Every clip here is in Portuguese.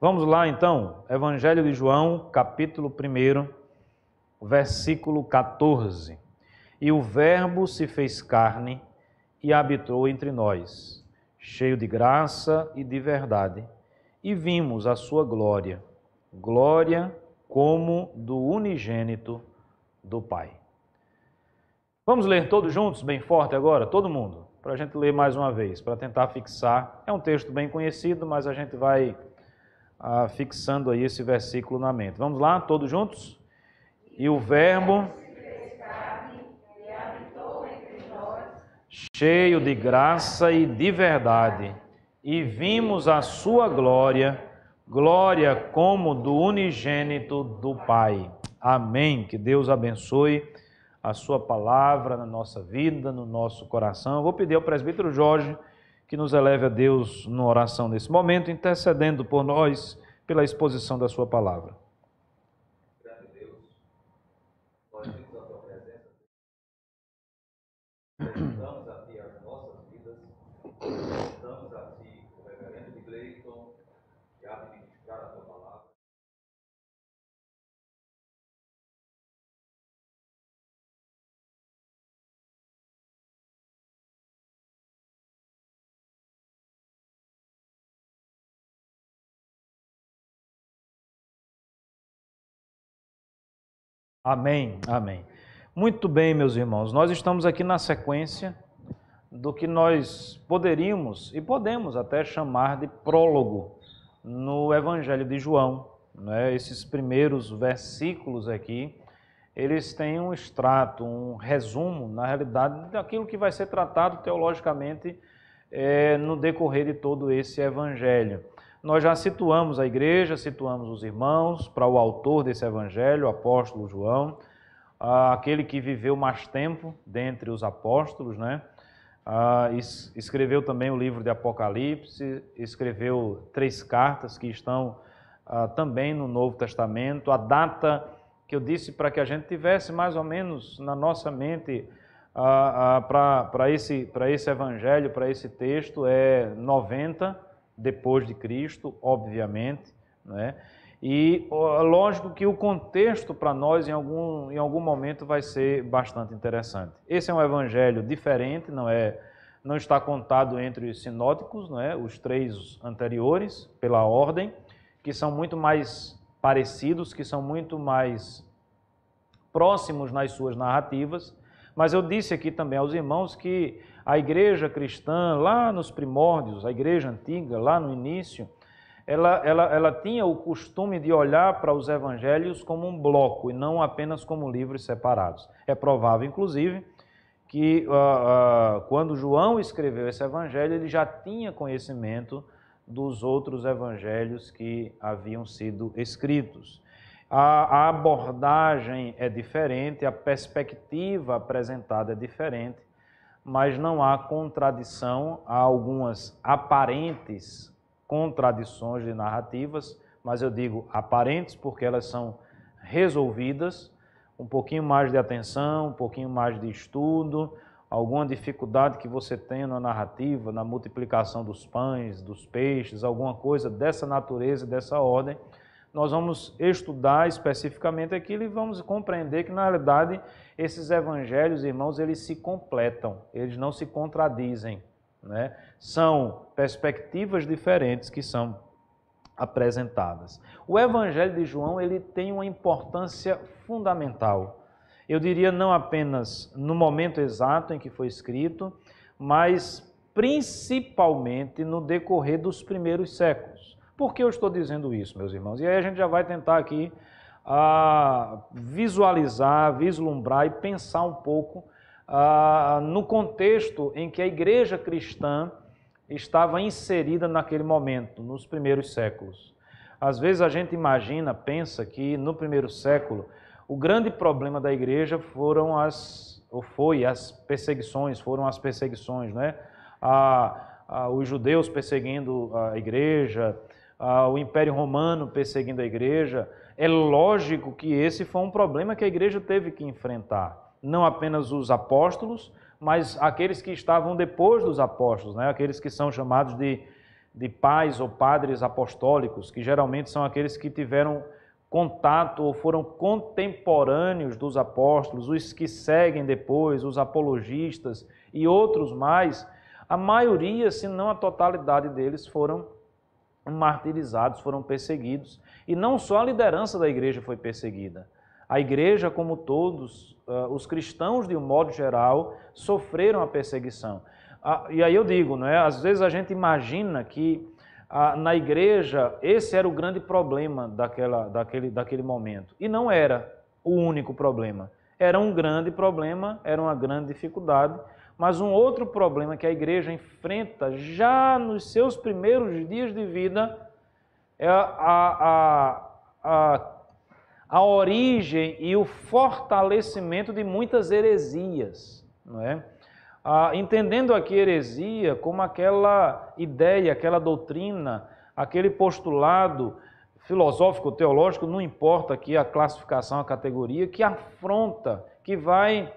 Vamos lá então, Evangelho de João, capítulo 1, versículo 14. E o Verbo se fez carne e habitou entre nós, cheio de graça e de verdade, e vimos a sua glória, glória como do unigênito do Pai. Vamos ler todos juntos, bem forte agora, todo mundo, para a gente ler mais uma vez, para tentar fixar. É um texto bem conhecido, mas a gente vai fixando aí esse versículo na mente. Vamos lá, todos juntos? E o Verbo cheio de graça e de verdade, e vimos a sua glória, glória como do unigênito do Pai. Amém. Que Deus abençoe a sua palavra na nossa vida, no nosso coração. Eu vou pedir ao presbítero Jorge que nos eleve a Deus numa oração nesse momento, intercedendo por nós pela exposição da sua palavra. Graças a Deus, nós vimos a tua presença, apresentamos a ti as nossas vidas, apresentamos a ti o reverendo de Gleiton, que há de ministrar a tua palavra. Amém, amém. Muito bem, meus irmãos, nós estamos aqui na sequência do que nós poderíamos e podemos até chamar de prólogo no Evangelho de João, né? Esses primeiros versículos aqui, eles têm um extrato, um resumo, na realidade, daquilo que vai ser tratado teologicamente no decorrer de todo esse Evangelho. Nós já situamos a igreja, situamos os irmãos para o autor desse Evangelho, o apóstolo João, aquele que viveu mais tempo dentre os apóstolos, né? Escreveu também o livro de Apocalipse, escreveu 3 cartas que estão também no Novo Testamento. A data que eu disse para que a gente tivesse mais ou menos na nossa mente para esse evangelho, para esse texto, é 90 depois de Cristo, obviamente, né? E lógico que o contexto para nós em algum momento vai ser bastante interessante. Esse é um evangelho diferente, não está contado entre os sinóticos, né? Os 3 anteriores, pela ordem, que são muito mais parecidos, que são muito mais próximos nas suas narrativas. Mas eu disse aqui também aos irmãos que a igreja cristã, lá nos primórdios, a igreja antiga, lá no início, ela tinha o costume de olhar para os evangelhos como um bloco e não apenas como livros separados. É provável, inclusive, que quando João escreveu esse evangelho, ele já tinha conhecimento dos outros evangelhos que haviam sido escritos. A abordagem é diferente, a perspectiva apresentada é diferente, mas não há contradição, há algumas aparentes contradições de narrativas, mas eu digo aparentes porque elas são resolvidas, um pouquinho mais de atenção, um pouquinho mais de estudo, alguma dificuldade que você tenha na narrativa, na multiplicação dos pães, dos peixes, alguma coisa dessa natureza, dessa ordem, nós vamos estudar especificamente aquilo e vamos compreender que, na realidade, esses evangelhos, irmãos, eles se completam, eles não se contradizem, né? São perspectivas diferentes que são apresentadas. O Evangelho de João, ele tem uma importância fundamental. Eu diria não apenas no momento exato em que foi escrito, mas principalmente no decorrer dos primeiros séculos. Por que eu estou dizendo isso, meus irmãos? E aí a gente já vai tentar aqui visualizar, vislumbrar e pensar um pouco no contexto em que a igreja cristã estava inserida naquele momento, nos primeiros séculos. Às vezes a gente pensa que no primeiro século o grande problema da igreja foram as perseguições, né? Os judeus perseguindo a igreja, o Império Romano perseguindo a igreja. É lógico que esse foi um problema que a igreja teve que enfrentar. Não apenas os apóstolos, mas aqueles que estavam depois dos apóstolos, né? Aqueles que são chamados de de pais ou padres apostólicos, que geralmente são aqueles que tiveram contato ou foram contemporâneos dos apóstolos, os que seguem depois, os apologistas e outros mais, a maioria, se não a totalidade deles, foram martirizados, foram perseguidos. E não só a liderança da igreja foi perseguida. A igreja, como todos, os cristãos de um modo geral, sofreram a perseguição. E aí eu digo, não é? Às vezes a gente imagina que na igreja esse era o grande problema daquele momento. E não era o único problema. Era um grande problema, era uma grande dificuldade, mas um outro problema que a igreja enfrenta já nos seus primeiros dias de vida é a origem e o fortalecimento de muitas heresias, não é? Entendendo aqui heresia como aquela ideia, aquela doutrina, aquele postulado filosófico, teológico, não importa aqui a classificação, a categoria, que afronta, que vai,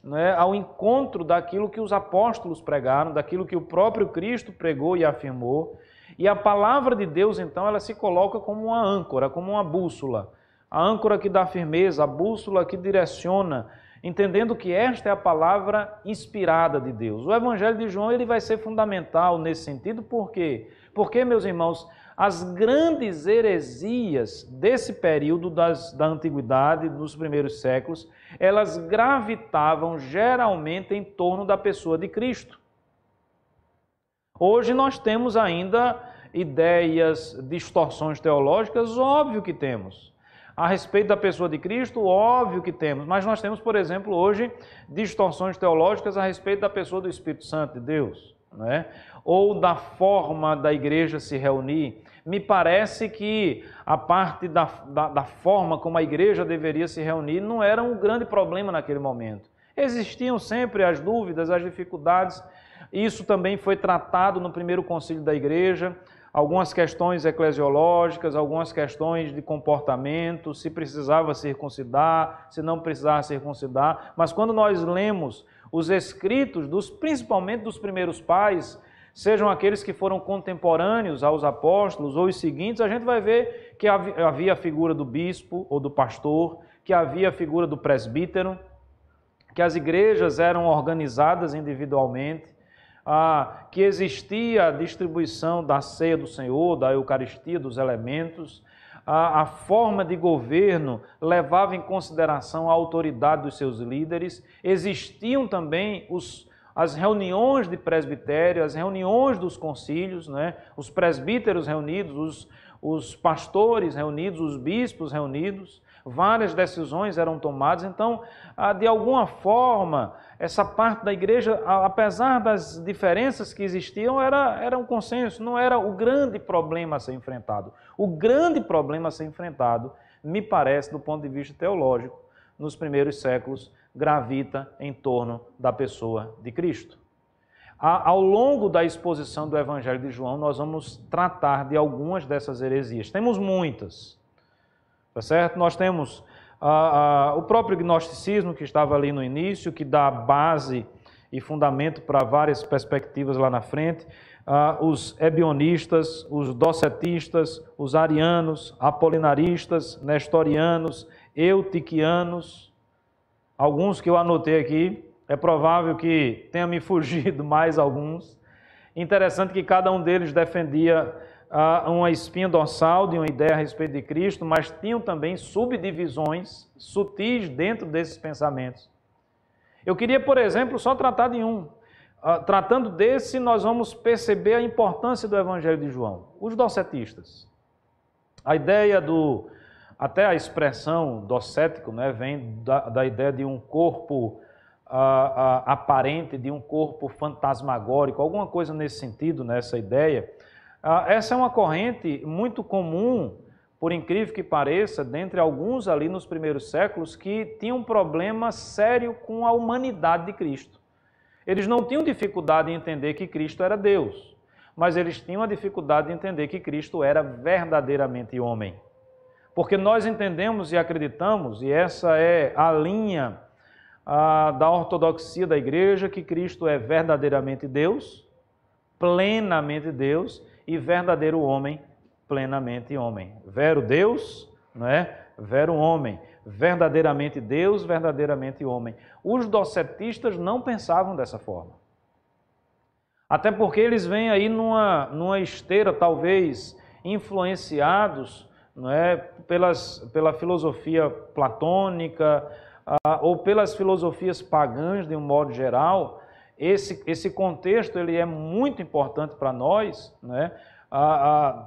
não é, ao encontro daquilo que os apóstolos pregaram, daquilo que o próprio Cristo pregou e afirmou. E a palavra de Deus, então, ela se coloca como uma âncora, como uma bússola. A âncora que dá firmeza, a bússola que direciona, entendendo que esta é a palavra inspirada de Deus. O Evangelho de João ele vai ser fundamental nesse sentido, por quê? Porque, meus irmãos, as grandes heresias desse período da antiguidade, dos primeiros séculos, elas gravitavam geralmente em torno da pessoa de Cristo. Hoje nós temos ainda ideias, distorções teológicas, óbvio que temos. A respeito da pessoa de Cristo, óbvio que temos, mas nós temos, por exemplo, hoje, distorções teológicas a respeito da pessoa do Espírito Santo de Deus, não é? Ou da forma da igreja se reunir. Me parece que a parte da forma como a igreja deveria se reunir não era um grande problema naquele momento. Existiam sempre as dúvidas, as dificuldades. Isso também foi tratado no primeiro concílio da igreja. Algumas questões eclesiológicas, algumas questões de comportamento, se precisava circuncidar, se não precisava circuncidar. Mas quando nós lemos os escritos, principalmente dos primeiros pais, sejam aqueles que foram contemporâneos aos apóstolos ou os seguintes, a gente vai ver que havia a figura do bispo ou do pastor, que havia a figura do presbítero, que as igrejas eram organizadas individualmente, que existia a distribuição da ceia do Senhor, da Eucaristia, dos elementos, a forma de governo levava em consideração a autoridade dos seus líderes, existiam também as reuniões de presbitério, as reuniões dos concílios, né? Os presbíteros reunidos, os pastores reunidos, os bispos reunidos, várias decisões eram tomadas. Então, de alguma forma, essa parte da igreja, apesar das diferenças que existiam, era um consenso, não era o grande problema a ser enfrentado. O grande problema a ser enfrentado, me parece, do ponto de vista teológico, nos primeiros séculos, gravita em torno da pessoa de Cristo. Ao longo da exposição do Evangelho de João, nós vamos tratar de algumas dessas heresias. Temos muitas, tá certo? Nós temos o próprio gnosticismo, que estava ali no início, que dá base e fundamento para várias perspectivas lá na frente. Os ebionistas, os docetistas, os arianos, apolinaristas, nestorianos, eutiquianos, alguns que eu anotei aqui, é provável que tenha me fugido mais alguns. Interessante que cada um deles defendia uma espinha dorsal de uma ideia a respeito de Cristo, mas tinham também subdivisões sutis dentro desses pensamentos. Eu queria, por exemplo, só tratar de um. Tratando desse, nós vamos perceber a importância do Evangelho de João. Os docetistas. A ideia até a expressão docético, né, vem da ideia de um corpo aparente, de um corpo fantasmagórico, alguma coisa nesse sentido, nessa ideia. Essa é uma corrente muito comum, por incrível que pareça, dentre alguns ali nos primeiros séculos, que tinham um problema sério com a humanidade de Cristo. Eles não tinham dificuldade em entender que Cristo era Deus, mas eles tinham a dificuldade de entender que Cristo era verdadeiramente homem. Porque nós entendemos e acreditamos, e essa é a linha da ortodoxia da igreja, que Cristo é verdadeiramente Deus, plenamente Deus, e verdadeiro homem, plenamente homem. Vero Deus, não é? Vero homem. Verdadeiramente Deus, verdadeiramente homem. Os docetistas não pensavam dessa forma. Até porque eles vêm aí numa esteira, talvez, influenciados, não é, pela filosofia platônica ou pelas filosofias pagãs, de um modo geral. Esse contexto ele é muito importante para nós, né?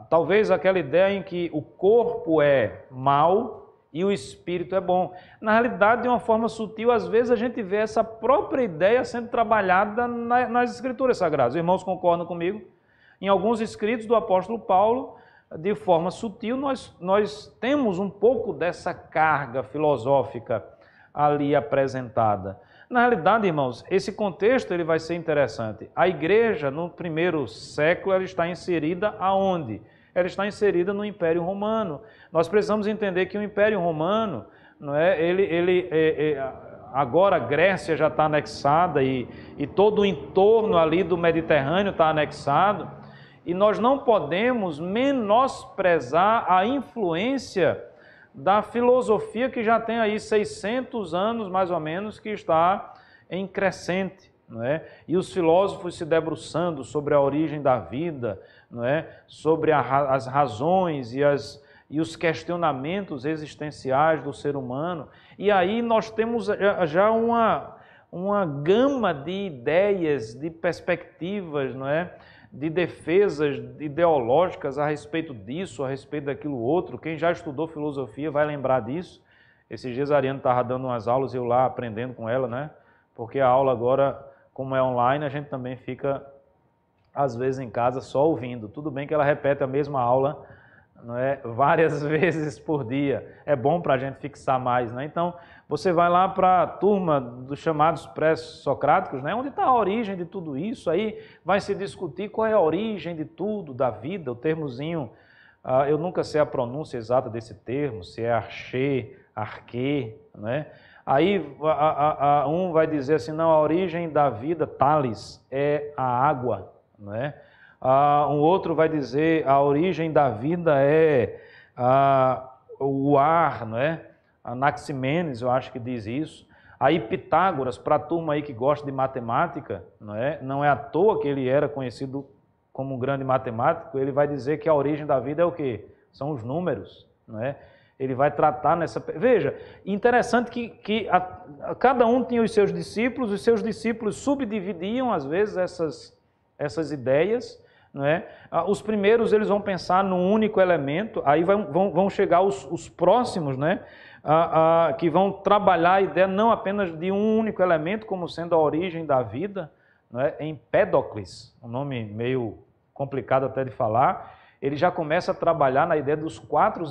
Talvez aquela ideia em que o corpo é mau e o espírito é bom. Na realidade, de uma forma sutil, às vezes a gente vê essa própria ideia sendo trabalhada nas Escrituras Sagradas. Os irmãos concordam comigo? Em alguns escritos do apóstolo Paulo, de forma sutil, nós temos um pouco dessa carga filosófica ali apresentada. Na realidade, irmãos, esse contexto ele vai ser interessante. A igreja, no primeiro século, ela está inserida aonde? Ela está inserida no Império Romano. Nós precisamos entender que o Império Romano, não é, agora a Grécia já está anexada e todo o entorno ali do Mediterrâneo está anexado, e nós não podemos menosprezar a influência da filosofia que já tem aí 600 anos, mais ou menos, que está em crescente, não é? E os filósofos se debruçando sobre a origem da vida, não é? Sobre as razões e os questionamentos existenciais do ser humano. E aí nós temos já uma gama de ideias, de perspectivas, não é? De defesas ideológicas a respeito disso, a respeito daquilo outro. Quem já estudou filosofia vai lembrar disso. Esses dias a Ariane estava dando umas aulas e eu lá aprendendo com ela, né? Porque a aula agora, como é online, a gente também fica, às vezes, em casa só ouvindo. Tudo bem que ela repete a mesma aula, não é, várias vezes por dia. É bom para a gente fixar mais, né? Então, você vai lá para a turma dos chamados pré-socráticos, né? Onde está a origem de tudo isso? Aí vai se discutir qual é a origem de tudo, da vida, o termozinho, eu nunca sei a pronúncia exata desse termo, se é archê, arquê, né? Aí um vai dizer assim, não, a origem da vida, Tales, é a água, né? Um outro vai dizer a origem da vida é o ar, não é? Anaximenes, eu acho que diz isso. Aí Pitágoras, para a turma aí que gosta de matemática, não é à toa que ele era conhecido como um grande matemático, ele vai dizer que a origem da vida é o quê? São os números, não é? Ele vai tratar nessa... Veja, interessante que cada um tinha os seus discípulos subdividiam às vezes essas ideias, não é? Os primeiros eles vão pensar num único elemento, aí vão chegar os próximos, né? Que vão trabalhar a ideia não apenas de um único elemento como sendo a origem da vida, não é? Empédocles, um nome meio complicado até de falar, ele já começa a trabalhar na ideia dos quatro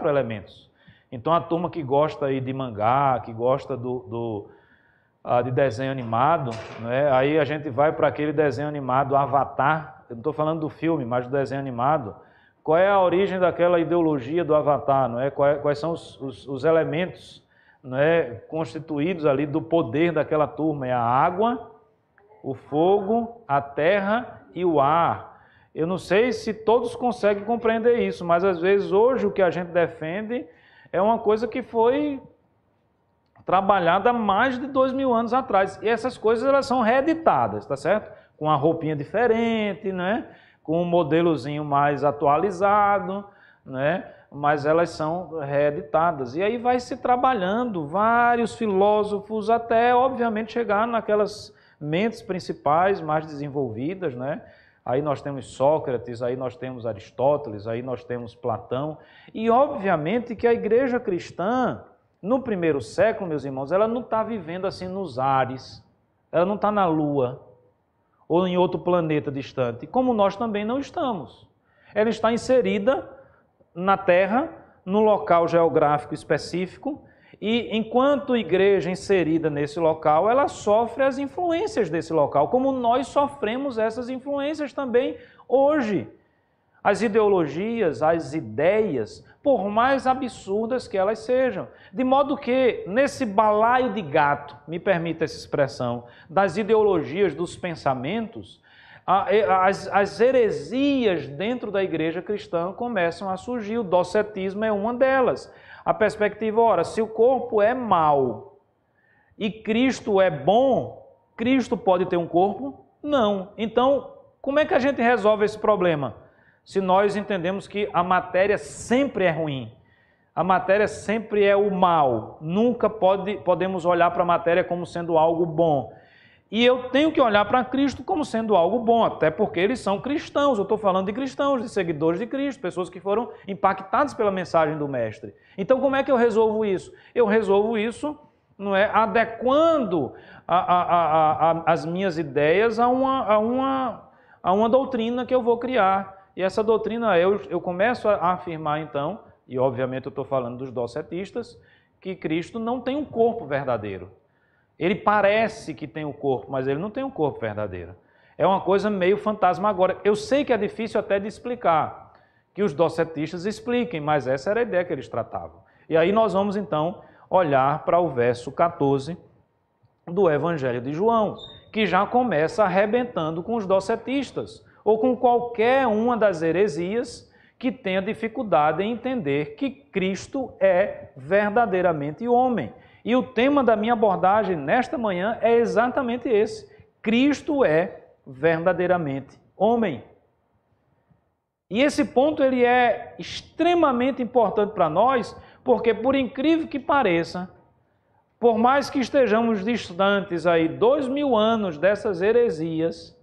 elementos. Então a turma que gosta aí de mangá, que gosta de desenho animado, né? Aí a gente vai para aquele desenho animado Avatar, eu não estou falando do filme, mas do desenho animado. Qual é a origem daquela ideologia do Avatar? Não é? Quais são os elementos, não é, constituídos ali do poder daquela turma? É a água, o fogo, a terra e o ar. Eu não sei se todos conseguem compreender isso, mas às vezes hoje o que a gente defende é uma coisa que foi trabalhada há mais de 2000 anos atrás. E essas coisas elas são reeditadas, tá certo? Com uma roupinha diferente, né? Com um modelozinho mais atualizado, né? Mas elas são reeditadas. E aí vai se trabalhando vários filósofos até, obviamente, chegar naquelas mentes principais mais desenvolvidas, né? Aí nós temos Sócrates, aí nós temos Aristóteles, aí nós temos Platão. E, obviamente, que a igreja cristã, no primeiro século, meus irmãos, ela não está vivendo assim nos ares, ela não está na Lua ou em outro planeta distante, como nós também não estamos. Ela está inserida na Terra, num local geográfico específico, e enquanto igreja inserida nesse local, ela sofre as influências desse local, como nós sofremos essas influências também hoje. As ideologias, as ideias, por mais absurdas que elas sejam. De modo que, nesse balaio de gato, me permita essa expressão, das ideologias, dos pensamentos, As heresias dentro da igreja cristã começam a surgir. O docetismo é uma delas. A perspectiva, ora, se o corpo é mau e Cristo é bom, Cristo pode ter um corpo? Não. Então, como é que a gente resolve esse problema? Se nós entendemos que a matéria sempre é ruim, a matéria sempre é o mal, nunca podemos olhar para a matéria como sendo algo bom. E eu tenho que olhar para Cristo como sendo algo bom, até porque eles são cristãos. Eu estou falando de cristãos, de seguidores de Cristo, pessoas que foram impactadas pela mensagem do Mestre. Então, como é que eu resolvo isso? Eu resolvo isso, não é, adequando as minhas ideias a uma doutrina que eu vou criar. E essa doutrina eu começo a afirmar, então, e obviamente eu estou falando dos docetistas, que Cristo não tem um corpo verdadeiro. Ele parece que tem o corpo, mas ele não tem um corpo verdadeiro. É uma coisa meio fantasmagórica. Eu sei que é difícil até de explicar, que os docetistas expliquem, mas essa era a ideia que eles tratavam. E aí nós vamos então olhar para o verso 14 do Evangelho de João, que já começa arrebentando com os docetistas, ou com qualquer uma das heresias que tenha dificuldade em entender que Cristo é verdadeiramente homem. E o tema da minha abordagem nesta manhã é exatamente esse. Cristo é verdadeiramente homem. E esse ponto ele é extremamente importante para nós, porque por incrível que pareça, por mais que estejamos distantes aí 2000 anos dessas heresias,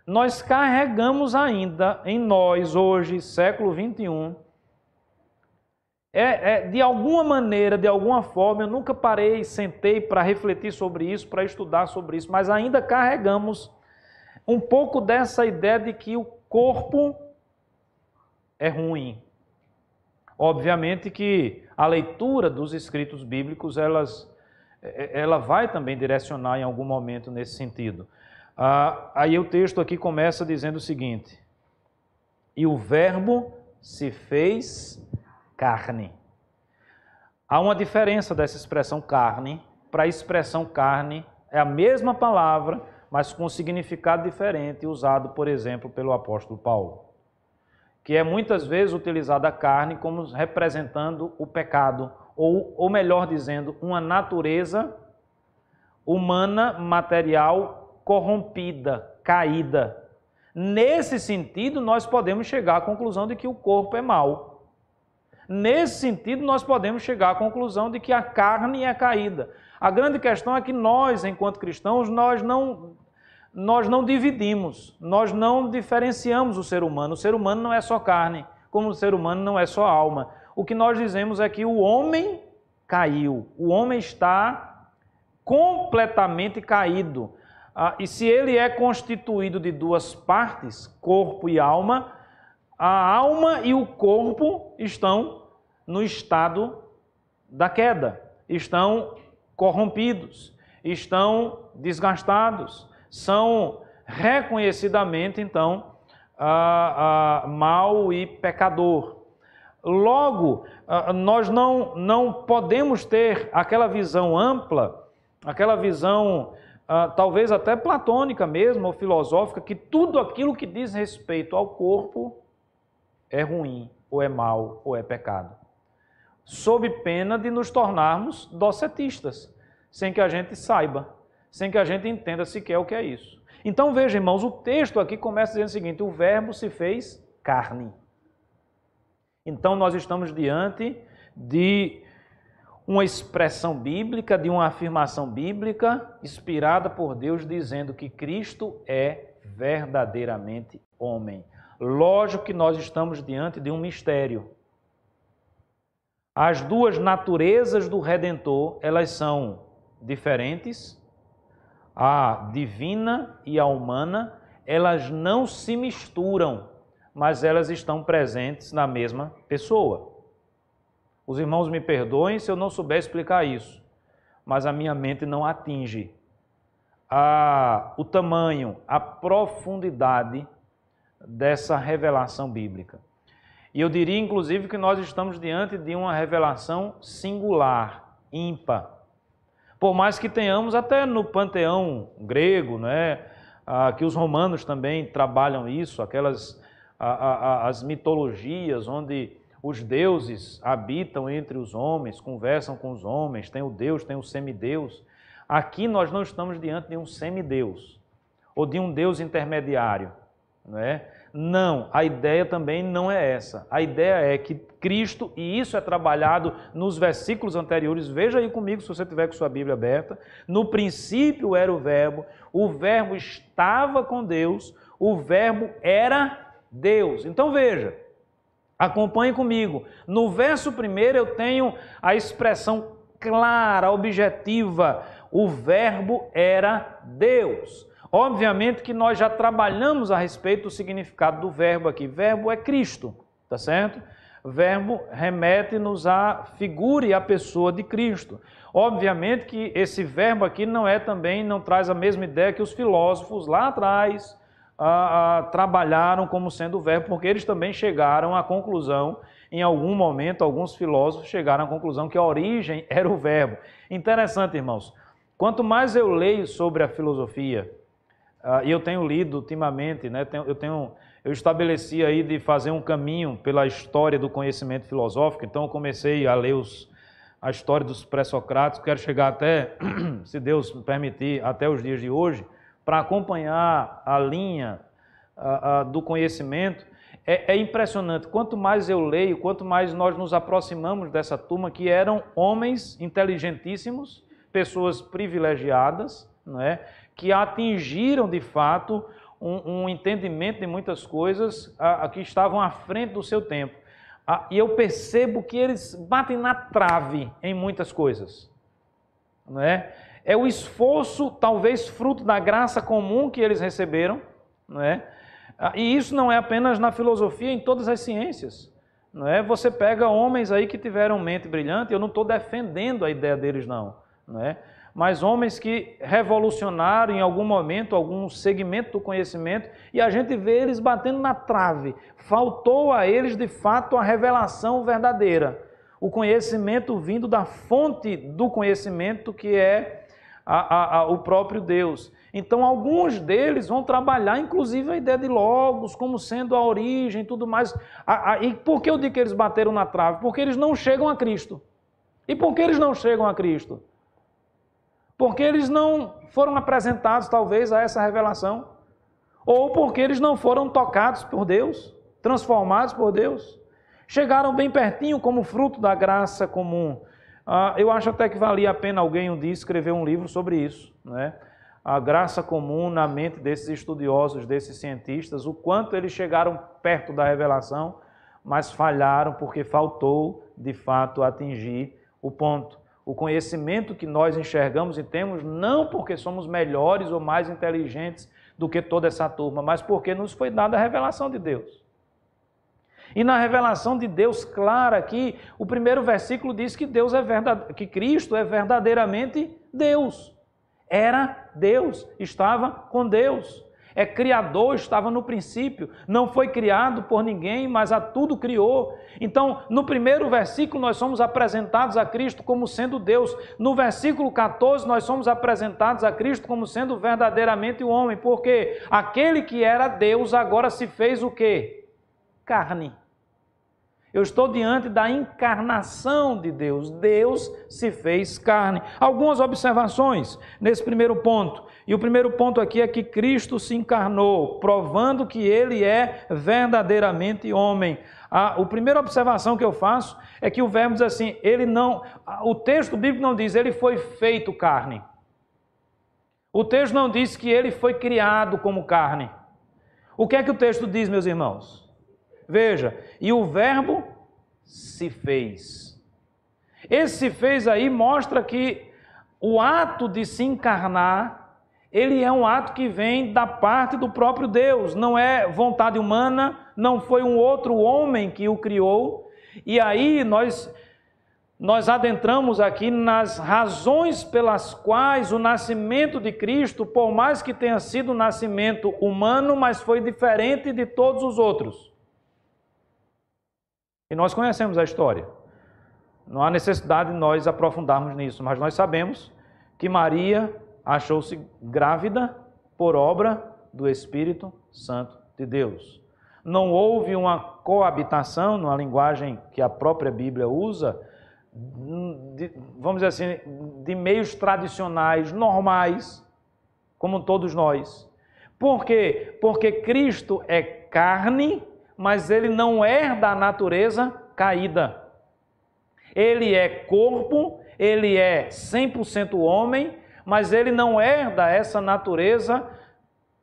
nós carregamos ainda em nós hoje, século 21, de alguma maneira, de alguma forma, eu nunca parei, sentei para refletir sobre isso, para estudar sobre isso, mas ainda carregamos um pouco dessa ideia de que o corpo é ruim. Obviamente que a leitura dos escritos bíblicos, ela vai também direcionar em algum momento nesse sentido. Aí o texto aqui começa dizendo o seguinte: e o verbo se fez carne. Há uma diferença dessa expressão carne para a expressão carne, é a mesma palavra, mas com significado diferente, usado, por exemplo, pelo apóstolo Paulo, que é muitas vezes utilizada a carne como representando o pecado, ou melhor dizendo, uma natureza humana, material, corrompida, caída. Nesse sentido, nós podemos chegar à conclusão de que o corpo é mau. Nesse sentido, nós podemos chegar à conclusão de que a carne é caída. A grande questão é que nós, enquanto cristãos, nós não dividimos, nós não diferenciamos o ser humano. O ser humano não é só carne, como o ser humano não é só alma. O que nós dizemos é que o homem caiu, o homem está completamente caído. E se ele é constituído de duas partes, corpo e alma, a alma e o corpo estão no estado da queda, estão corrompidos, estão desgastados, são reconhecidamente, então, mal e pecador. Logo, nós não podemos ter aquela visão ampla, aquela visão talvez até platônica mesmo, ou filosófica, que tudo aquilo que diz respeito ao corpo é ruim, ou é mal, ou é pecado. Sob pena de nos tornarmos docetistas, sem que a gente saiba, sem que a gente entenda sequer o que é isso. Então veja, irmãos, o texto aqui começa dizendo o seguinte: o verbo se fez carne. Então nós estamos diante de uma expressão bíblica, de uma afirmação bíblica inspirada por Deus, dizendo que Cristo é verdadeiramente homem. Lógico que nós estamos diante de um mistério. As duas naturezas do Redentor, elas são diferentes. A divina e a humana, elas não se misturam, mas elas estão presentes na mesma pessoa. Os irmãos me perdoem se eu não souber explicar isso, mas a minha mente não atinge o tamanho, a profundidade dessa revelação bíblica. E eu diria, inclusive, que nós estamos diante de uma revelação singular, ímpar. Por mais que tenhamos até no panteão grego, né, que os romanos também trabalham isso, aquelas as mitologias onde os deuses habitam entre os homens, conversam com os homens, tem o Deus, tem o semideus. Aqui nós não estamos diante de um semideus ou de um Deus intermediário, não é? Não, a ideia também não é essa. A ideia é que Cristo, e isso é trabalhado nos versículos anteriores, veja aí comigo se você tiver com sua Bíblia aberta, no princípio era o Verbo estava com Deus, o Verbo era Deus. Então veja, acompanhe comigo. No verso 1 eu tenho a expressão clara, objetiva, o Verbo era Deus. Obviamente que nós já trabalhamos a respeito do significado do verbo aqui. Verbo é Cristo, tá certo? Verbo remete-nos à figura e à pessoa de Cristo. Obviamente que esse verbo aqui não traz a mesma ideia que os filósofos lá atrás trabalharam como sendo o verbo, porque eles também chegaram à conclusão, em algum momento, alguns filósofos chegaram à conclusão que a origem era o verbo. Interessante, irmãos. Quanto mais eu leio sobre a filosofia, e eu tenho lido ultimamente, né, eu estabeleci aí de fazer um caminho pela história do conhecimento filosófico, então eu comecei a ler a história dos pré-socráticos, quero chegar até, se Deus permitir, até os dias de hoje, para acompanhar a linha do conhecimento. É impressionante, quanto mais eu leio, quanto mais nós nos aproximamos dessa turma, que eram homens inteligentíssimos, pessoas privilegiadas, não é? Que atingiram de fato um entendimento de muitas coisas que estavam à frente do seu tempo. E eu percebo que eles batem na trave em muitas coisas, não é? É o esforço, talvez fruto da graça comum que eles receberam, não é? E isso não é apenas na filosofia, em todas as ciências, não é? Você pega homens aí que tiveram mente brilhante, eu não estou defendendo a ideia deles não é? Mas homens que revolucionaram em algum momento, algum segmento do conhecimento, e a gente vê eles batendo na trave. Faltou a eles, de fato, a revelação verdadeira. O conhecimento vindo da fonte do conhecimento, que é o próprio Deus. Então, alguns deles vão trabalhar, inclusive, a ideia de logos, como sendo a origem e tudo mais. E por que eu digo que eles bateram na trave? Porque eles não chegam a Cristo. E por que eles não chegam a Cristo? Porque eles não foram apresentados, talvez, a essa revelação. Ou porque eles não foram tocados por Deus, transformados por Deus. Chegaram bem pertinho como fruto da graça comum. Eu acho até que valia a pena alguém um dia escrever um livro sobre isso, né? A graça comum na mente desses estudiosos, desses cientistas, o quanto eles chegaram perto da revelação, mas falharam porque faltou, de fato, atingir o ponto. O conhecimento que nós enxergamos e temos, não porque somos melhores ou mais inteligentes do que toda essa turma, mas porque nos foi dada a revelação de Deus. E na revelação de Deus clara aqui, o primeiro versículo diz que que Cristo é verdadeiramente Deus. Era Deus, estava com Deus. É criador, estava no princípio, não foi criado por ninguém, mas a tudo criou. Então, no primeiro versículo, nós somos apresentados a Cristo como sendo Deus. No versículo 14, nós somos apresentados a Cristo como sendo verdadeiramente o homem, porque aquele que era Deus agora se fez o quê? Carne. Eu estou diante da encarnação de Deus. Deus se fez carne. Algumas observações nesse primeiro ponto. E o primeiro ponto aqui é que Cristo se encarnou, provando que Ele é verdadeiramente homem. A primeira observação que eu faço é que o verbo diz assim, o texto bíblico não diz, Ele foi feito carne. O texto não diz que Ele foi criado como carne. O que é que o texto diz, meus irmãos? Veja, e o verbo se fez. Esse se fez aí mostra que o ato de se encarnar, ele é um ato que vem da parte do próprio Deus, não é vontade humana, não foi um outro homem que o criou. E aí nós adentramos aqui nas razões pelas quais o nascimento de Cristo, por mais que tenha sido um nascimento humano, mas foi diferente de todos os outros. E nós conhecemos a história. Não há necessidade de nós aprofundarmos nisso, mas nós sabemos que Maria achou-se grávida por obra do Espírito Santo de Deus. Não houve uma coabitação, numa linguagem que a própria Bíblia usa, vamos dizer assim, de meios tradicionais, normais, como todos nós. Por quê? Porque Cristo é carne, mas ele não é da natureza caída. Ele é corpo, ele é 100% homem, mas ele não herda essa natureza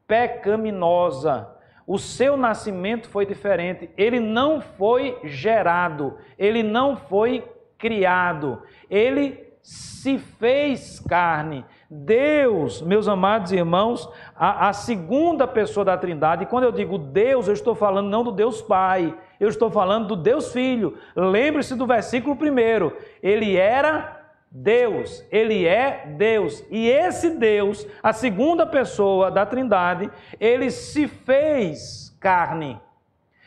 pecaminosa. O seu nascimento foi diferente. Ele não foi gerado, ele não foi criado. Ele se fez carne. Deus, meus amados irmãos, a segunda pessoa da Trindade, e quando eu digo Deus, eu estou falando não do Deus Pai, eu estou falando do Deus Filho. Lembre-se do versículo 1. Ele era Deus, ele é Deus. E esse Deus, a segunda pessoa da Trindade, ele se fez carne.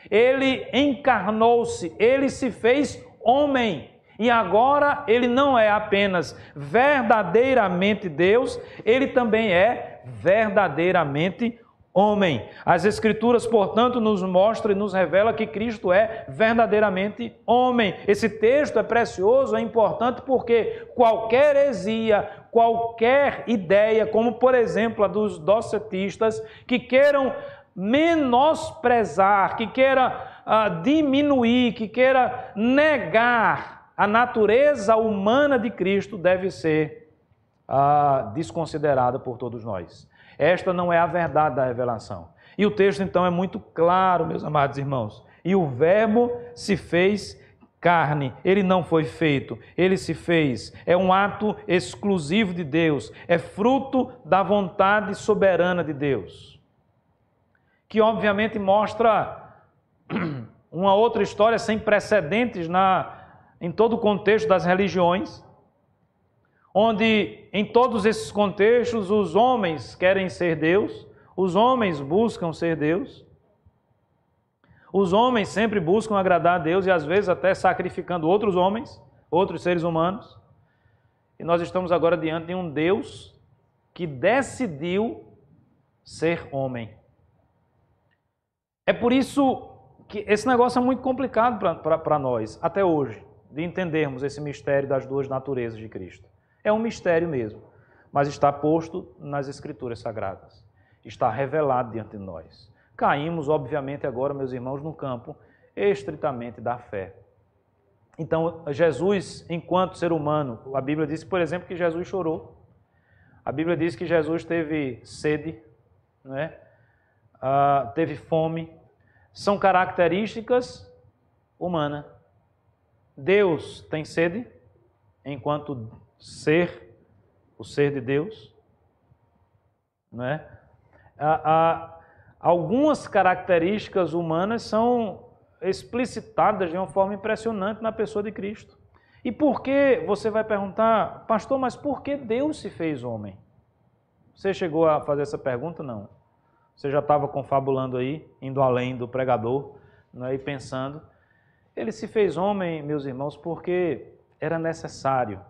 Ele encarnou-se, ele se fez homem. E agora ele não é apenas verdadeiramente Deus, ele também é verdadeiramente homem. As Escrituras, portanto, nos mostram e nos revelam que Cristo é verdadeiramente homem. Esse texto é precioso, é importante porque qualquer heresia, qualquer ideia, como por exemplo a dos docetistas, que queiram menosprezar, que queira diminuir, que queira negar a natureza humana de Cristo, deve ser desconsiderada por todos nós. Esta não é a verdade da revelação. E o texto, então, é muito claro, meus amados irmãos. E o Verbo se fez carne. Ele não foi feito, ele se fez. É um ato exclusivo de Deus. É fruto da vontade soberana de Deus. Que, obviamente, mostra uma outra história sem precedentes em todo o contexto das religiões, onde em todos esses contextos os homens querem ser Deus, os homens buscam ser Deus, os homens sempre buscam agradar a Deus e às vezes até sacrificando outros homens, outros seres humanos. E nós estamos agora diante de um Deus que decidiu ser homem. É por isso que esse negócio é muito complicado para nós, até hoje, de entendermos esse mistério das duas naturezas de Cristo. É um mistério mesmo, mas está posto nas Escrituras Sagradas. Está revelado diante de nós. Caímos, obviamente, agora, meus irmãos, no campo estritamente da fé. Então, Jesus, enquanto ser humano, a Bíblia diz, por exemplo, que Jesus chorou. A Bíblia diz que Jesus teve sede, né? Teve fome. São características humanas. Deus tem sede, enquanto o ser de Deus, não é? Algumas características humanas são explicitadas de uma forma impressionante na pessoa de Cristo. E por que, você vai perguntar, pastor, mas por que Deus se fez homem? Você chegou a fazer essa pergunta? Não. Você já estava confabulando aí, indo além do pregador, não é? E pensando. Ele se fez homem, meus irmãos, porque era necessário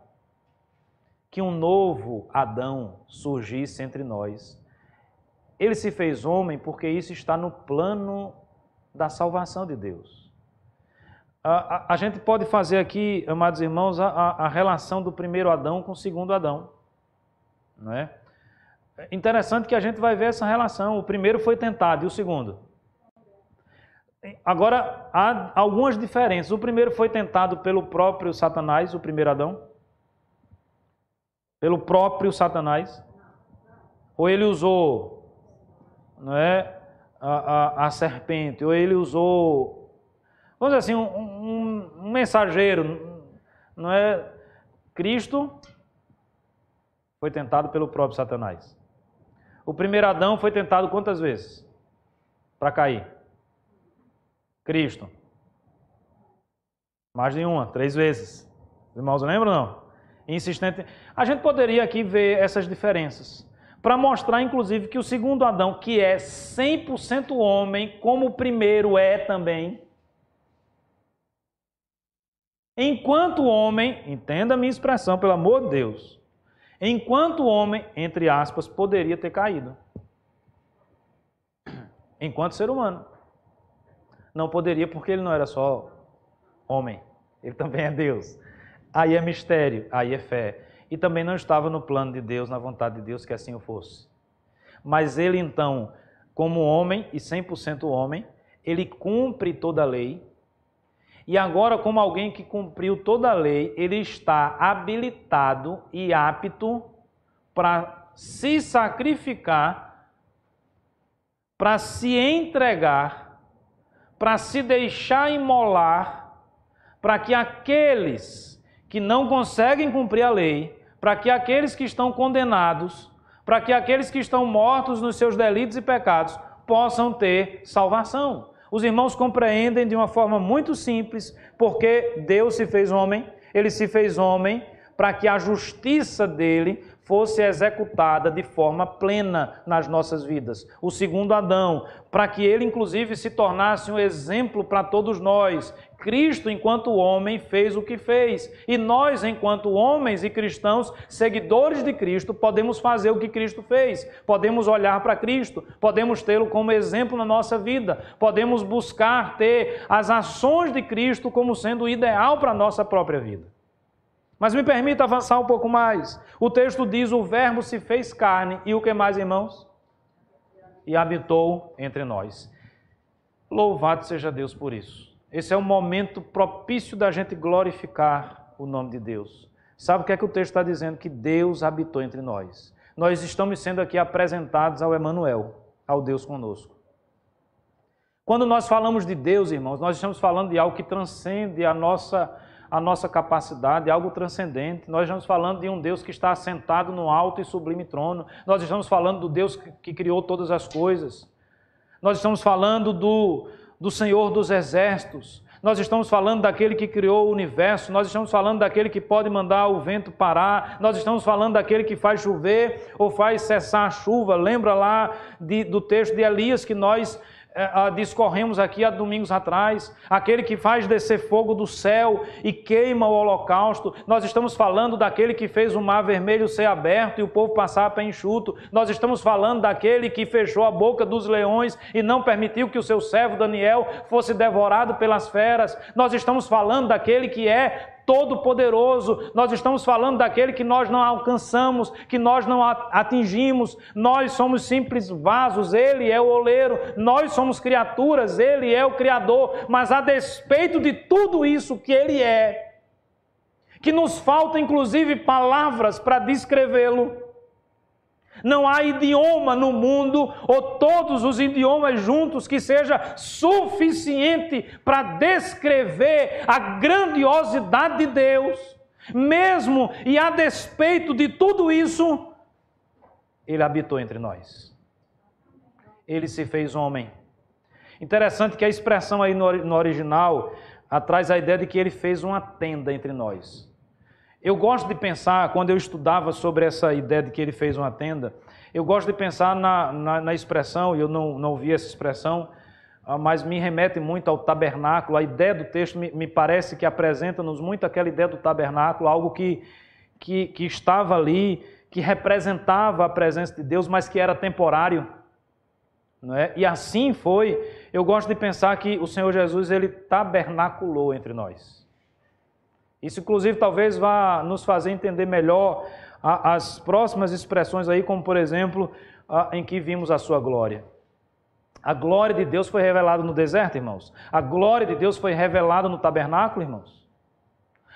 que um novo Adão surgisse entre nós. Ele se fez homem porque isso está no plano da salvação de Deus. A gente pode fazer aqui, amados irmãos, a relação do primeiro Adão com o segundo Adão. Não é? Interessante que a gente vai ver essa relação. O primeiro foi tentado e o segundo? Agora, há algumas diferenças. O primeiro foi tentado pelo próprio Satanás, o primeiro Adão. Pelo próprio Satanás. Ou ele usou, não é, a serpente, ou ele usou, vamos dizer assim, um mensageiro, não é? Cristo foi tentado pelo próprio Satanás. O primeiro Adão foi tentado quantas vezes para cair? Cristo. Mais de uma, 3 vezes. Os irmãos lembram ou não? Insistente. A gente poderia aqui ver essas diferenças, para mostrar, inclusive, que o segundo Adão, que é 100% homem, como o primeiro é também, enquanto homem, entenda a minha expressão, pelo amor de Deus, enquanto homem, entre aspas, poderia ter caído. enquanto ser humano. Não poderia porque ele não era só homem, ele também é Deus. Aí é mistério, aí é fé. E também não estava no plano de Deus, na vontade de Deus que assim o fosse. Mas ele então, como homem e 100% homem, ele cumpre toda a lei. E agora, como alguém que cumpriu toda a lei, ele está habilitado e apto para se sacrificar, para se entregar, para se deixar imolar, para que aqueles que não conseguem cumprir a lei, para que aqueles que estão condenados, para que aqueles que estão mortos nos seus delitos e pecados possam ter salvação. Os irmãos compreendem de uma forma muito simples, porque Deus se fez homem, ele se fez homem para que a justiça dele fosse executada de forma plena nas nossas vidas. O segundo Adão, para que ele inclusive se tornasse um exemplo para todos nós. Cristo, enquanto homem, fez o que fez. E nós, enquanto homens e cristãos, seguidores de Cristo, podemos fazer o que Cristo fez. Podemos olhar para Cristo, podemos tê-lo como exemplo na nossa vida, podemos buscar ter as ações de Cristo como sendo o ideal para a nossa própria vida. Mas me permita avançar um pouco mais. O texto diz, o verbo se fez carne, e o que mais, irmãos? E habitou entre nós. Louvado seja Deus por isso. Esse é o momento propício da gente glorificar o nome de Deus. Sabe o que é que o texto está dizendo? Que Deus habitou entre nós. Nós estamos sendo aqui apresentados ao Emanuel, ao Deus conosco. Quando nós falamos de Deus, irmãos, nós estamos falando de algo que transcende a nossa capacidade, algo transcendente. Nós estamos falando de um Deus que está assentado no alto e sublime trono. Nós estamos falando do Deus que criou todas as coisas. Nós estamos falando do Senhor dos exércitos. Nós estamos falando daquele que criou o universo. Nós estamos falando daquele que pode mandar o vento parar. Nós estamos falando daquele que faz chover ou faz cessar a chuva. Lembra lá do texto de Elias que nós discorremos aqui há domingos atrás, aquele que faz descer fogo do céu e queima o holocausto. Nós estamos falando daquele que fez o mar vermelho ser aberto e o povo passar a pé enxuto. Nós estamos falando daquele que fechou a boca dos leões e não permitiu que o seu servo Daniel fosse devorado pelas feras. Nós estamos falando daquele que é todo-poderoso. Nós estamos falando daquele que nós não alcançamos, que nós não atingimos. Nós somos simples vasos, ele é o oleiro. Nós somos criaturas, ele é o Criador. Mas a despeito de tudo isso que ele é, que nos falta inclusive palavras para descrevê-lo. Não há idioma no mundo, ou todos os idiomas juntos, que seja suficiente para descrever a grandiosidade de Deus. Mesmo e a despeito de tudo isso, ele habitou entre nós. Ele se fez homem. Interessante que a expressão aí no original traz a ideia de que ele fez uma tenda entre nós. Eu gosto de pensar, quando eu estudava sobre essa ideia de que ele fez uma tenda, eu gosto de pensar na expressão, e eu não vi essa expressão, mas me remete muito ao tabernáculo. A ideia do texto me parece que apresenta-nos muito aquela ideia do tabernáculo, algo que estava ali, que representava a presença de Deus, mas que era temporário. Não é? E assim foi. Eu gosto de pensar que o Senhor Jesus, ele tabernaculou entre nós. Isso, inclusive, talvez vá nos fazer entender melhor as próximas expressões aí, como, por exemplo, em que vimos a sua glória. A glória de Deus foi revelada no deserto, irmãos. A glória de Deus foi revelada no tabernáculo, irmãos.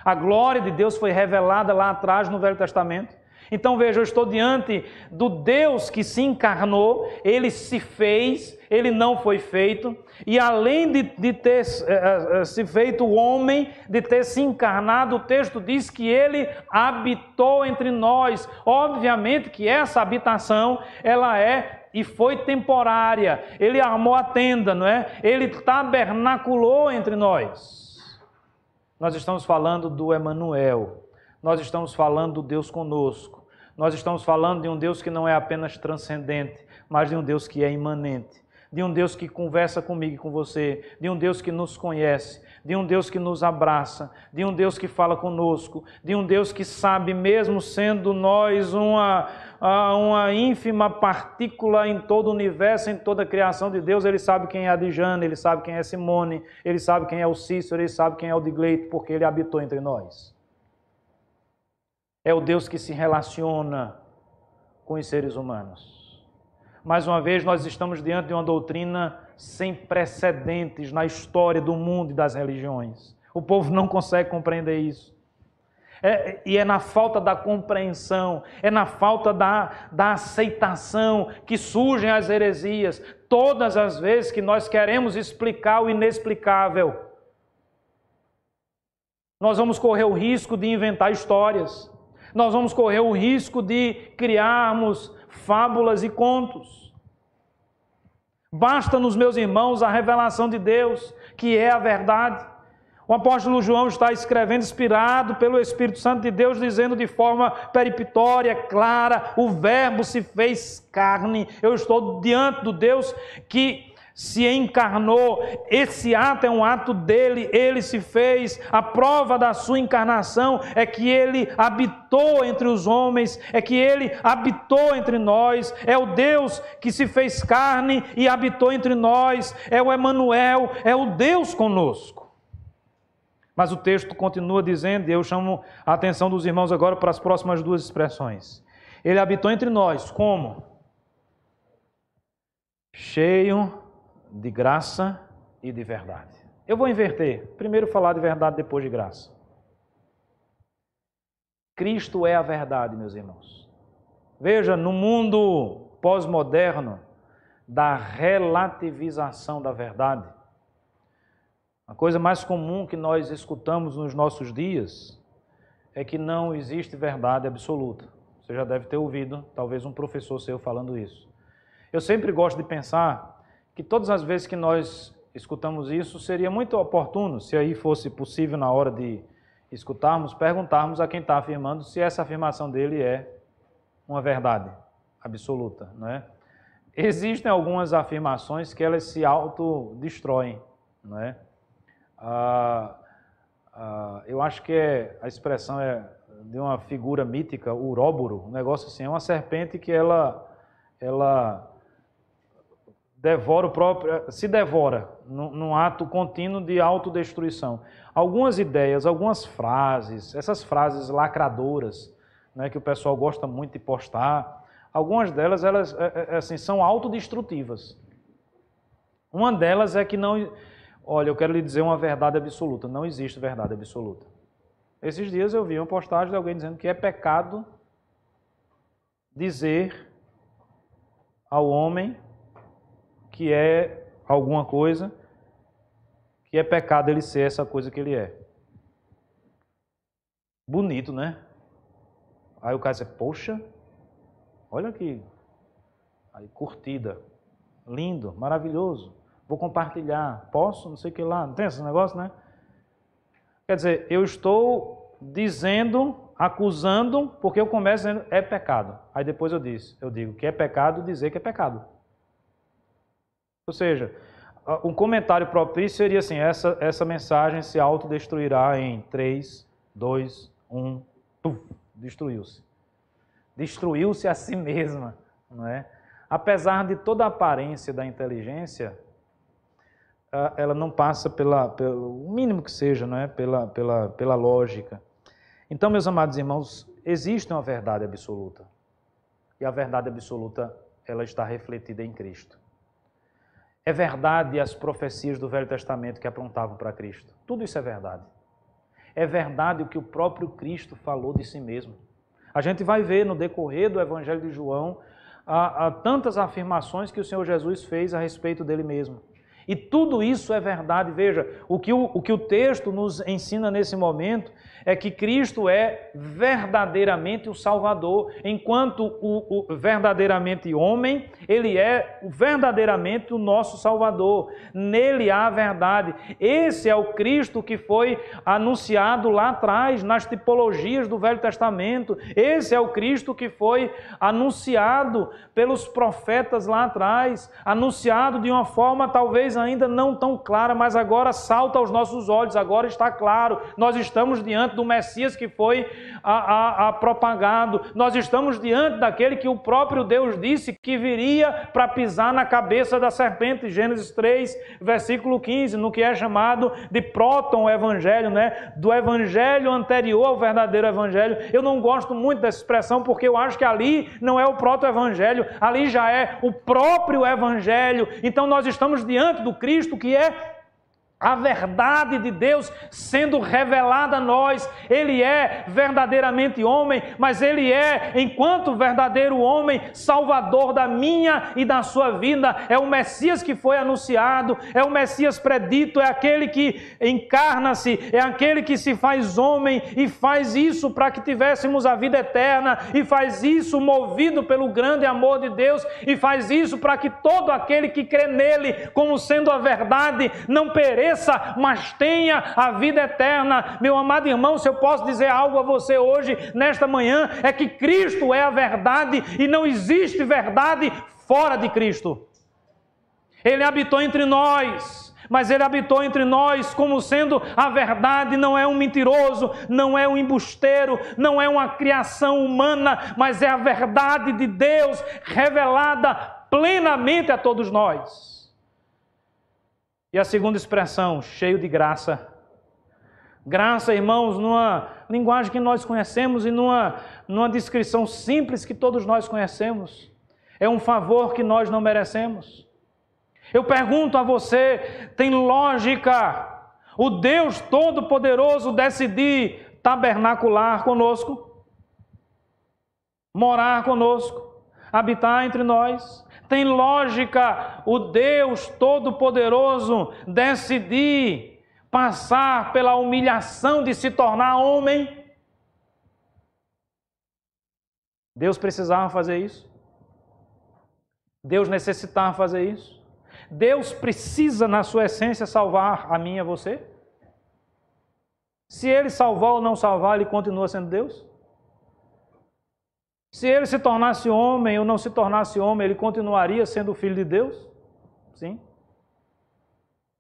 A glória de Deus foi revelada lá atrás no Velho Testamento. Então veja, eu estou diante do Deus que se encarnou, ele se fez, ele não foi feito, e além de ter se feito homem, de ter se encarnado, o texto diz que ele habitou entre nós. Obviamente que essa habitação, ela é e foi temporária. Ele armou a tenda, não é? Ele tabernaculou entre nós. Nós estamos falando do Emanuel. Nós estamos falando do Deus conosco. Nós estamos falando de um Deus que não é apenas transcendente, mas de um Deus que é imanente. de um Deus que conversa comigo e com você, de um Deus que nos conhece, de um Deus que nos abraça, de um Deus que fala conosco, de um Deus que sabe, mesmo sendo nós uma ínfima partícula em todo o universo, em toda a criação de Deus, Ele sabe quem é a Dijane, Ele sabe quem é Simone, Ele sabe quem é o Cícero, Ele sabe quem é o Digleito, porque Ele habitou entre nós. É o Deus que se relaciona com os seres humanos. Mais uma vez, nós estamos diante de uma doutrina sem precedentes na história do mundo e das religiões. O povo não consegue compreender isso. E é na falta da compreensão, é na falta da aceitação que surgem as heresias. Todas as vezes que nós queremos explicar o inexplicável, nós vamos correr o risco de inventar histórias. Nós vamos correr o risco de criarmos fábulas e contos. Basta-nos, meus irmãos, a revelação de Deus, que é a verdade. O apóstolo João está escrevendo, inspirado pelo Espírito Santo de Deus, dizendo de forma peremptória, clara: o Verbo se fez carne. Eu estou diante do Deus que se encarnou. Esse ato é um ato dele, ele se fez. A prova da sua encarnação é que ele habitou entre os homens, é que ele habitou entre nós. É o Deus que se fez carne e habitou entre nós. É o Emanuel, é o Deus conosco. Mas o texto continua dizendo, e eu chamo a atenção dos irmãos agora para as próximas duas expressões. Ele habitou entre nós, como? Cheio de graça e de verdade. Eu vou inverter. Primeiro falar de verdade, depois de graça. Cristo é a verdade, meus irmãos. Veja, no mundo pós-moderno da relativização da verdade, a coisa mais comum que nós escutamos nos nossos dias é que não existe verdade absoluta. Você já deve ter ouvido, talvez um professor seu falando isso. Eu sempre gosto de pensar que todas as vezes que nós escutamos isso, seria muito oportuno, se aí fosse possível na hora de escutarmos, perguntarmos a quem está afirmando se essa afirmação dele é uma verdade absoluta, não é? Existem algumas afirmações que elas se autodestroem, não é? Eu acho que a expressão é de uma figura mítica, o Uróboro, um negócio assim, é uma serpente que ela devora se devora num ato contínuo de autodestruição. Algumas ideias, algumas frases, essas frases lacradoras, né, que o pessoal gosta muito de postar, algumas delas elas assim, são autodestrutivas. Uma delas é que não... Olha, eu quero lhe dizer uma verdade absoluta. Não existe verdade absoluta. Esses dias eu vi uma postagem de alguém dizendo que é pecado dizer ao homem que é alguma coisa, que é pecado ele ser essa coisa que ele é. Bonito, né? Aí o cara diz, poxa, olha aqui. Aí, curtida. Lindo, maravilhoso. Vou compartilhar. Posso? Não sei o que lá. Não tem esse negócio, né? Quer dizer, eu estou dizendo, acusando, porque eu começo dizendo é pecado. Aí depois eu digo que é pecado dizer que é pecado. Ou seja, um comentário propício seria assim, essa mensagem se autodestruirá em 3, 2, 1, puf, destruiu-se. Destruiu-se a si mesma, não é? Apesar de toda a aparência da inteligência, ela não passa pelo mínimo que seja, não é? Pela lógica. Então, meus amados irmãos, existe uma verdade absoluta. E a verdade absoluta, ela está refletida em Cristo. É verdade as profecias do Velho Testamento que apontavam para Cristo. Tudo isso é verdade. É verdade o que o próprio Cristo falou de si mesmo. A gente vai ver no decorrer do Evangelho de João há tantas afirmações que o Senhor Jesus fez a respeito dele mesmo. E tudo isso é verdade. Veja, o que o texto nos ensina nesse momento é que Cristo é verdadeiramente o Salvador. Enquanto o verdadeiramente homem, Ele é verdadeiramente o nosso Salvador. Nele há a verdade. Esse é o Cristo que foi anunciado lá atrás, nas tipologias do Velho Testamento. Esse é o Cristo que foi anunciado pelos profetas lá atrás, anunciado de uma forma talvez ainda não tão clara, mas agora salta aos nossos olhos, agora está claro. Nós estamos diante do Messias que foi propagado, nós estamos diante daquele que o próprio Deus disse que viria para pisar na cabeça da serpente, Gênesis 3, versículo 15, no que é chamado de proto-evangelho, né? Do evangelho anterior ao verdadeiro evangelho. Eu não gosto muito dessa expressão porque eu acho que ali não é o proto-evangelho, ali já é o próprio evangelho. Então nós estamos diante do Cristo que é a verdade de Deus sendo revelada a nós. Ele é verdadeiramente homem, mas Ele é, enquanto verdadeiro homem, salvador da minha e da sua vida. É o Messias que foi anunciado, é o Messias predito, é aquele que encarna-se, é aquele que se faz homem e faz isso para que tivéssemos a vida eterna, e faz isso movido pelo grande amor de Deus, e faz isso para que todo aquele que crê nele como sendo a verdade não pereça, mas tenha a vida eterna. Meu amado irmão, se eu posso dizer algo a você hoje, nesta manhã, é que Cristo é a verdade e não existe verdade fora de Cristo. Ele habitou entre nós, mas Ele habitou entre nós como sendo a verdade. Não é um mentiroso, não é um embusteiro, não é uma criação humana, mas é a verdade de Deus revelada plenamente a todos nós. E a segunda expressão, cheio de graça. Graça, irmãos, numa linguagem que nós conhecemos e numa descrição simples que todos nós conhecemos. É um favor que nós não merecemos. Eu pergunto a você, tem lógica o Deus Todo-Poderoso decidir tabernacular conosco? Morar conosco? Habitar entre nós? Tem lógica o Deus Todo-Poderoso decidir passar pela humilhação de se tornar homem? Deus precisava fazer isso? Deus necessitava fazer isso? Deus precisa, na sua essência, salvar a mim e a você? Se Ele salvar ou não salvar, Ele continua sendo Deus? Se Ele se tornasse homem ou não se tornasse homem, Ele continuaria sendo o Filho de Deus? Sim.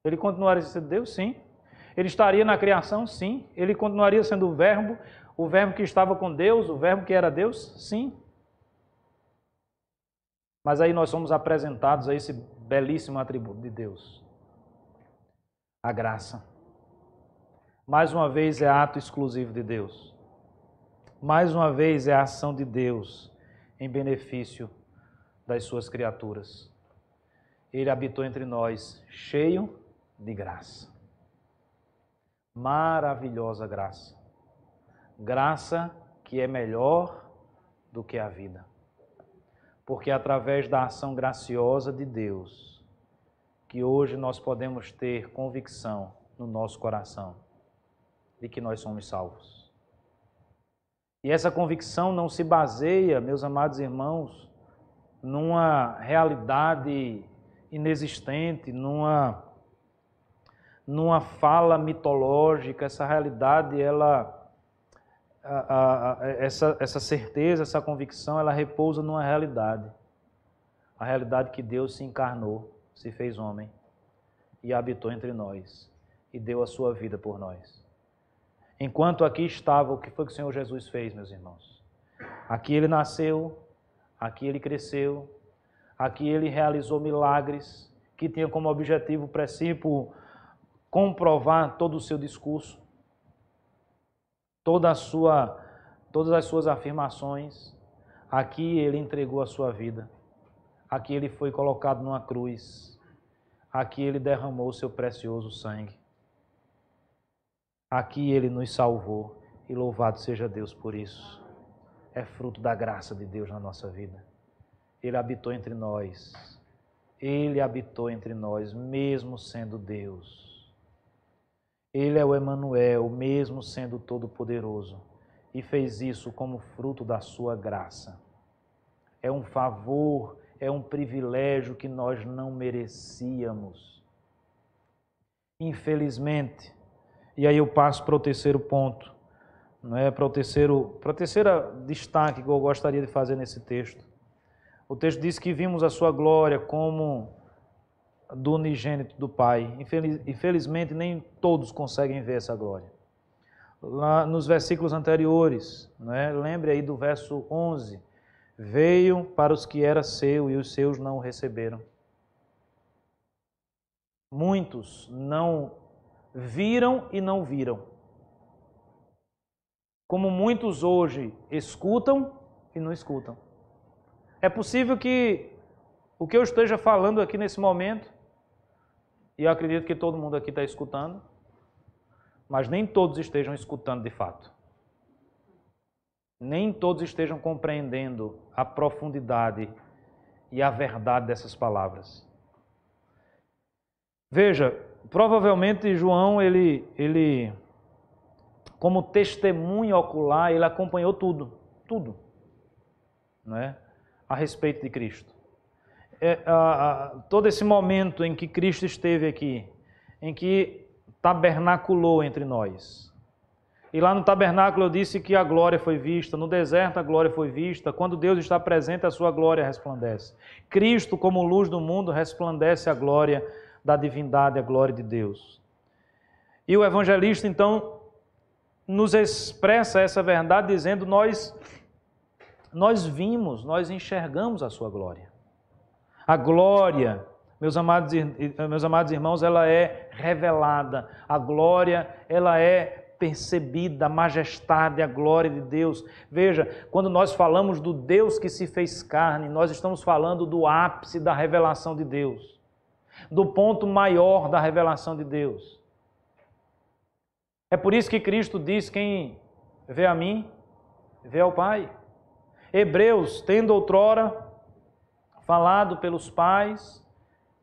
Ele continuaria sendo Deus? Sim. Ele estaria na criação? Sim. Ele continuaria sendo o Verbo que estava com Deus, o Verbo que era Deus? Sim. Mas aí nós somos apresentados a esse belíssimo atributo de Deus. A graça. Mais uma vez é ato exclusivo de Deus. Mais uma vez é a ação de Deus em benefício das suas criaturas. Ele habitou entre nós, cheio de graça. Maravilhosa graça. Graça que é melhor do que a vida. Porque é através da ação graciosa de Deus que hoje nós podemos ter convicção no nosso coração de que nós somos salvos. E essa convicção não se baseia, meus amados irmãos, numa realidade inexistente, numa fala mitológica. Essa realidade, essa certeza, essa convicção, ela repousa numa realidade. A realidade que Deus se encarnou, se fez homem e habitou entre nós e deu a sua vida por nós. Enquanto aqui estava, o que foi que o Senhor Jesus fez, meus irmãos? Aqui Ele nasceu, aqui Ele cresceu, aqui Ele realizou milagres que tinham como objetivo princípio comprovar todo o seu discurso, todas as suas afirmações. Aqui Ele entregou a sua vida, aqui Ele foi colocado numa cruz, aqui Ele derramou o seu precioso sangue. Aqui Ele nos salvou e louvado seja Deus por isso. É fruto da graça de Deus na nossa vida. Ele habitou entre nós. Ele habitou entre nós, mesmo sendo Deus. Ele é o Emanuel, mesmo sendo Todo-Poderoso, e fez isso como fruto da sua graça. É um favor, é um privilégio que nós não merecíamos. Infelizmente, e aí eu passo para o terceiro ponto, não é? Para o terceiro destaque que eu gostaria de fazer nesse texto. O texto diz que vimos a sua glória como do unigênito do Pai. Infelizmente, nem todos conseguem ver essa glória. Lá nos versículos anteriores, não é? Lembre aí do verso 11. Veio para os que era seu e os seus não o receberam. Muitos não viram e não viram. Como muitos hoje escutam e não escutam. É possível que o que eu esteja falando aqui nesse momento, e eu acredito que todo mundo aqui está escutando, mas nem todos estejam escutando de fato. Nem todos estejam compreendendo a profundidade e a verdade dessas palavras. Veja, provavelmente João, ele como testemunha ocular, ele acompanhou tudo, não é? A respeito de Cristo. Todo esse momento em que Cristo esteve aqui, em que tabernaculou entre nós. E lá no tabernáculo eu disse que a glória foi vista, no deserto a glória foi vista, quando Deus está presente a sua glória resplandece. Cristo, como luz do mundo, resplandece a glória da divindade, a glória de Deus. E o evangelista, então, nos expressa essa verdade dizendo, nós vimos, nós enxergamos a sua glória. A glória, meus amados irmãos, ela é revelada. A glória, ela é percebida, a majestade, a glória de Deus. Veja, quando nós falamos do Deus que se fez carne, nós estamos falando do ápice da revelação de Deus, do ponto maior da revelação de Deus. É por isso que Cristo diz, quem vê a mim, vê ao Pai. Hebreus, tendo outrora falado pelos pais,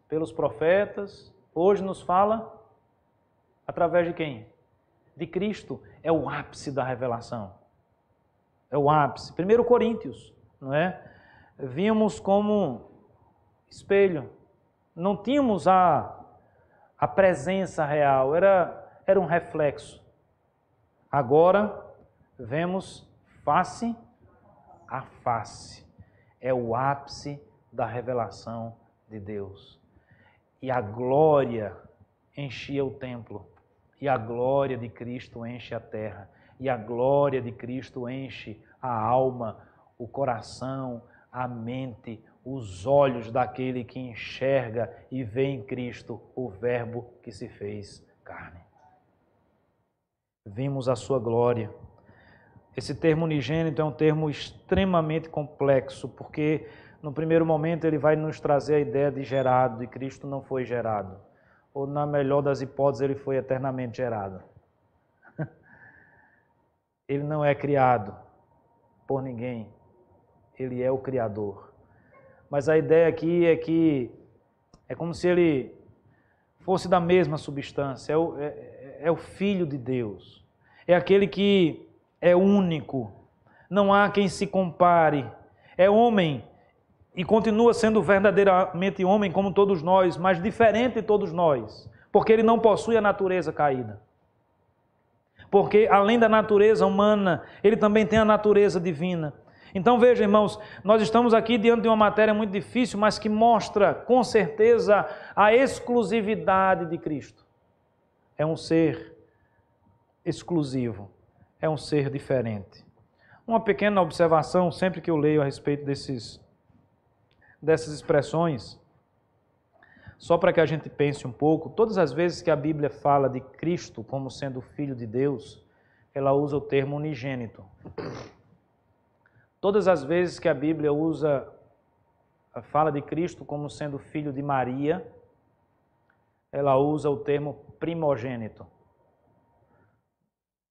pelos profetas, hoje nos fala através de quem? De Cristo. É o ápice da revelação. É o ápice. 1 Coríntios, não é? Víamos como espelho. Não tínhamos a presença real, era um reflexo. Agora vemos face a face. É o ápice da revelação de Deus. E a glória enchia o templo. E a glória de Cristo enche a terra. E a glória de Cristo enche a alma, o coração, a mente, os olhos daquele que enxerga e vê em Cristo o Verbo que se fez carne. Vimos a sua glória. Esse termo unigênito é um termo extremamente complexo, porque no primeiro momento ele vai nos trazer a ideia de gerado, e Cristo não foi gerado. Ou na melhor das hipóteses, ele foi eternamente gerado. Ele não é criado por ninguém, ele é o Criador. Mas a ideia aqui é que é como se ele fosse da mesma substância, é o Filho de Deus, é aquele que é único, não há quem se compare, é homem e continua sendo verdadeiramente homem como todos nós, mas diferente de todos nós, porque ele não possui a natureza caída. Porque além da natureza humana, ele também tem a natureza divina. Então veja, irmãos, nós estamos aqui diante de uma matéria muito difícil, mas que mostra com certeza a exclusividade de Cristo. É um ser exclusivo, é um ser diferente. Uma pequena observação, sempre que eu leio a respeito dessas expressões, só para que a gente pense um pouco, todas as vezes que a Bíblia fala de Cristo como sendo Filho de Deus, ela usa o termo unigênito. Todas as vezes que a Bíblia fala de Cristo como sendo filho de Maria, ela usa o termo primogênito.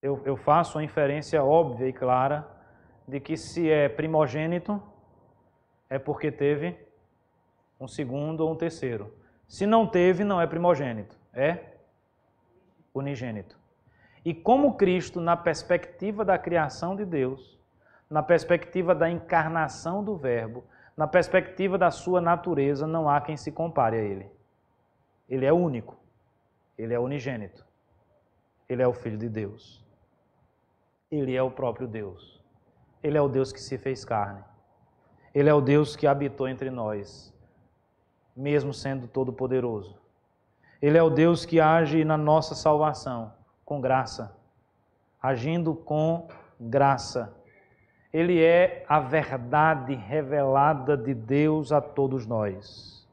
Eu faço a inferência óbvia e clara de que se é primogênito, é porque teve um segundo ou um terceiro. Se não teve, não é primogênito, é unigênito. E como Cristo, na perspectiva da criação de Deus, na perspectiva da encarnação do Verbo, na perspectiva da sua natureza, não há quem se compare a Ele. Ele é único, Ele é unigênito, Ele é o Filho de Deus. Ele é o próprio Deus. Ele é o Deus que se fez carne. Ele é o Deus que habitou entre nós, mesmo sendo todo-poderoso. Ele é o Deus que age na nossa salvação, com graça, agindo com graça. Ele é a verdade revelada de Deus a todos nós.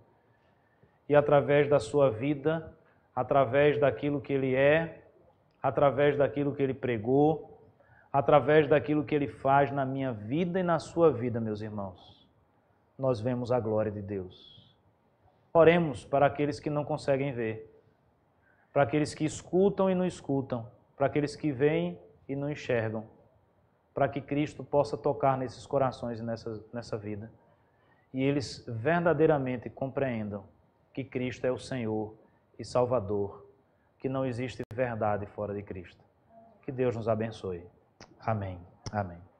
E através da sua vida, através daquilo que Ele é, através daquilo que Ele pregou, através daquilo que Ele faz na minha vida e na sua vida, meus irmãos, nós vemos a glória de Deus. Oremos para aqueles que não conseguem ver, para aqueles que escutam e não escutam, para aqueles que veem e não enxergam, para que Cristo possa tocar nesses corações e nessa vida. E eles verdadeiramente compreendam que Cristo é o Senhor e Salvador, que não existe verdade fora de Cristo. Que Deus nos abençoe. Amém. Amém.